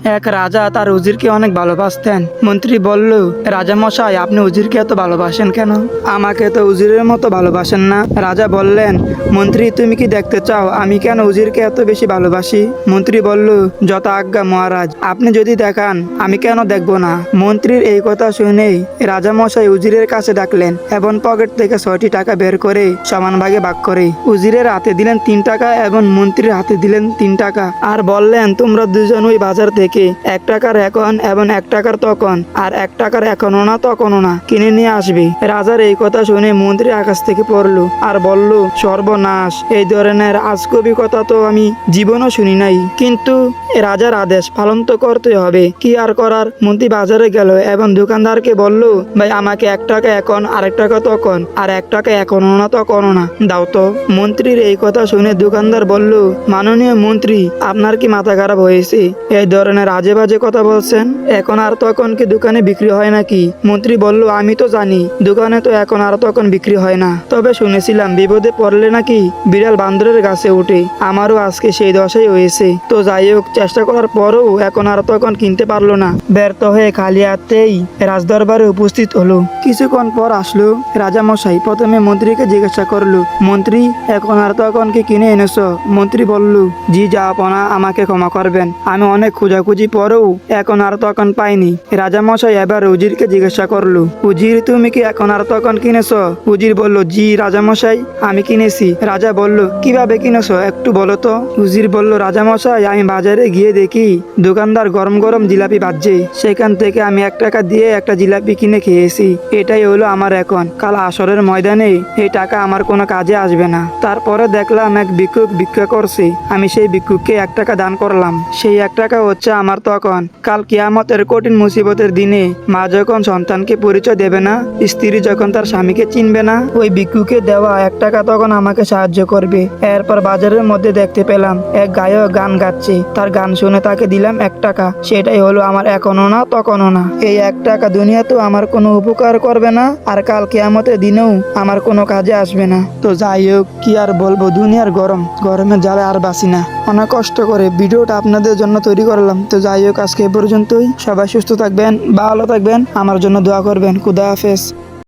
এক রাজা তার উজিরকে অনেক ভালোবাসতেন। মন্ত্রী বলল, রাজা মশাই, আপনি উজিরকে এত ভালোবাসেন কেন? আমাকে তো উজিরের মতো ভালোবাসেন না। রাজা বললেন, মন্ত্রী, তুমি কি দেখতে চাও আমি কেন উজিরকে এত বেশি ভালোবাসি? মন্ত্রী বলল, যত আজ্ঞা মহারাজ, আপনি যদি দেখান আমি কেন দেখব না। মন্ত্রীর এই কথা শুনেই রাজা মশাই উজিরের কাছে ডাকলেন এবং পকেট থেকে 6টি টাকা বের করে সমান ভাগে ভাগ করে উজিরের হাতে দিলেন 3 টাকা এবং মন্ত্রীর হাতে দিলেন 3 টাকা, আর বললেন, তোমরা দুজন ওই বাজার থেকে 1 টাকার এখন এবং 1 টাকার তখন আর 1 টাকার এখনো না তখনও না কিনে নিয়ে আসবে। রাজার এই কথা শুনে মন্ত্রী আকাশ থেকে পড়লো আর বলল, সর্বনাশ, এই ধরনের আজগুবি কথা তো আমি জীবনও শুনি নাই, কিন্তু রাজার আদেশ পালন তো করতে হবে, কি আর করার। মন্ত্রী বাজারে গেল এবং দোকানদারকে বলল, ভাই, আমাকে 1 টাকা এখন, আর 1 টাকা তখন আর 1 টাকা এখনো না তখনও না দাও তো। মন্ত্রীর এই কথা শুনে দোকানদার বলল, মাননীয় মন্ত্রী, আপনার কি মাথা খারাপ হয়েছে? এই ধরনের আজে বাজে কথা বলছেন। এখন আর তখন কি দোকানে বিক্রি হয় নাকি? মন্ত্রী বলল, আমি তো জানি দোকানে তো এখন আর তখন বিক্রি হয় না, তবে শুনেছিলাম বিপদে পড়লে নাকি বিড়াল বান্দরের গাছে ওঠে। আমারও আজকে সেই দশাই হয়েছে। তো যাই হোক, চেষ্টা করার পরও এখন আর তখন কিনতে পারলো না। ব্যর্থ হয়ে খালি হাতেই রাজদরবারে উপস্থিত হলো। কিছুক্ষণ পর আসলো রাজা মশাই। প্রথমে মন্ত্রীকে জিজ্ঞাসা করলো, মন্ত্রী, এখন আর তখন কি কিনে এনেছো? মন্ত্রী বলল, জি জাহাপনা, আমাকে ক্ষমা করবেন, আমি অনেক খোঁজাখুঁজি পরেও এখন আর তখন পাইনি। রাজা মশাই এবার উজিরকে জিজ্ঞাসা করলো, উজির, তুমি কি এখন আর তখন কিনেছো? উজির বলল, জি রাজা মশাই, আমি কিনেছি। রাজা বলল, কিভাবে কিনেছো একটু বলো তো। উজির বলল, রাজা মশাই, আমি বাজারে গিয়ে দেখি দোকানদার গরম গরম জিলাপি ভাজছে, সেখান থেকে আমি 1 টাকা দিয়ে একটা জিলাপি কিনে খেয়েছি। এটাই হলো আমার এখন। কাল আসরের ময়দানে এই টাকা আমার কোনো কাজে আসবে না। তারপরে দেখলাম এক ভিক্ষুক ভিক্ষা করছে, আমি সেই ভিক্ষুককে 1 টাকা দান করলাম। সেই 1 টাকা হচ্ছে আমার তখন। কাল কিয়ামতের কঠিন মুসিবতের দিনে মা যখন সন্তানকে পরিচয় দেবে না, স্ত্রী যখন তার স্বামীকে চিনবে না, ওই ভিক্ষুকে দেওয়া 1 টাকা তখন আমাকে সাহায্য করবে। এরপর বাজারের মধ্যে দেখতে পেলাম এক গায়ক গান গাচ্ছে, তার গান শুনে তাকে দিলাম 1 টাকা। সেটাই হলো আমার এখনো না তখনও না। এই 1 টাকা দুনিয়াতেও আমার কোনো উপকার করবে না, আর কাল কিয়ামতের দিনেও আমার কোনো কাজে আসবে না। তো যাই হোক, কি আর বলবো, দুনিয়ার গরমের জ্বালা আর বাসি না। অনেক কষ্ট করে ভিডিওটা আপনাদের জন্য তৈরি করলাম। তো যাই হোক, আজকে এ পর্যন্তই। সবাই সুস্থ থাকবেন, ভালো থাকবেন, আমার জন্য দোয়া করবেন। খুদা হাফেজ।